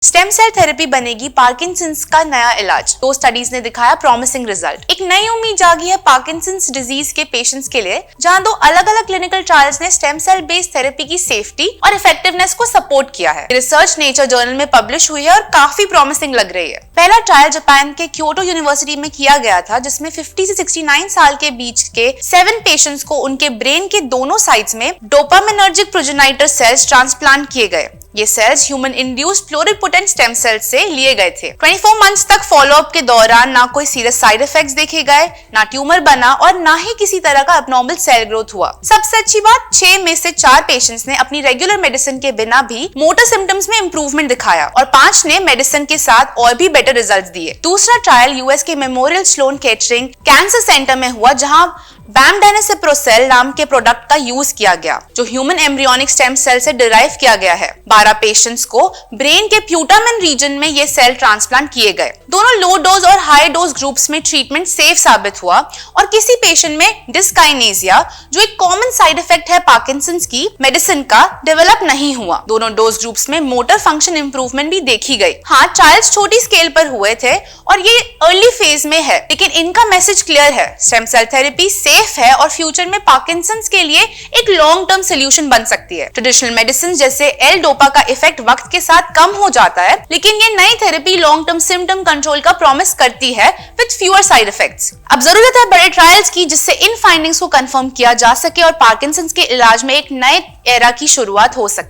Stem cell therapy बनेगी Parkinson's का नया इलाज। 2 स्टडीज ने दिखाया प्रॉमिसिंग रिजल्ट। एक नई उम्मीद जागी है पार्किंसंस डिजीज के पेशेंट्स के लिए, जहां 2 अलग-अलग क्लिनिकल ट्रायल्स ने स्टेम सेल बेस्ड थेरेपी की सेफ्टी और इफेक्टिवनेस को सपोर्ट किया है। रिसर्च नेचर जर्नल में पब्लिश हुई है और काफी प्रॉमिसिंग लग रही है। पहला ट्रायल जापान के क्योटो यूनिवर्सिटी में किया गया था, जिसमें 50 से 69 साल के बीच के 7 पेशेंट्स को उनके ब्रेन के दोनों साइड्स में डोपामिनर्जिक प्रोजेनाइटर सेल्स ट्रांसप्लांट किए गए। ये cells human induced pluripotent stem cells से लिए गए थे। 24 मंथ्स तक फॉलोअप के दौरान ना कोई सीरियस साइड इफेक्ट्स देखे गए, ना ट्यूमर बना और ना ही किसी तरह का एब्नॉर्मल सेल ग्रोथ हुआ। सबसे अच्छी बात, 6 में से 4 पेशेंट्स ने अपनी रेगुलर मेडिसिन के बिना भी मोटर सिम्टम्स में इंप्रूवमेंट दिखाया और 5 ने मेडिसिन के साथ और भी बेटर रिजल्ट्स दिए। दूसरा ट्रायल यूएस के Memorial Sloan Kettering Cancer Center में हुआ, जहां बैमडेनेसिप्रोसेल नाम के प्रोडक्ट का यूज किया गया, जो ह्यूमन एम्ब्रियोनिक स्टेम सेल से डिराइव किया गया है। 12 पेशेंट्स को ब्रेन के प्यूटामेन रीजन में ये सेल ट्रांसप्लांट किए गए। दोनों लो डोज और हाई डोज ग्रुप्स में ट्रीटमेंट सेफ साबित हुआ और किसी पेशेंट में डिस्काइनेसिया, जो एक कॉमन साइड इफेक्ट है पार्किंसंस की मेडिसिन का, डेवलप नहीं हुआ। दोनों डोज ग्रुप्स में मोटर फंक्शन इंप्रूवमेंट भी देखी गई। हाँ, ट्रायल्स छोटी स्केल पर हुए थे और ये अर्ली फेज में है, लेकिन इनका मैसेज क्लियर है। स्टेम सेल थेरेपी सेफ है और फ्यूचर में पार्किंसंस के लिए एक लॉन्ग टर्म सोल्यूशन बन सकती है। ट्रेडिशनल मेडिसिन जैसे एल डोपा का इफेक्ट वक्त के साथ कम हो जाता है, लेकिन ये नई therapy long term symptom control का प्रॉमिस करती है विद फ्यूअर साइड इफेक्ट्स। अब जरूरत है बड़े ट्रायल्स की, जिससे इन फाइंडिंग्स को कंफर्म किया जा सके और पार्किंसंस के इलाज में एक नए एरा की शुरुआत हो सके।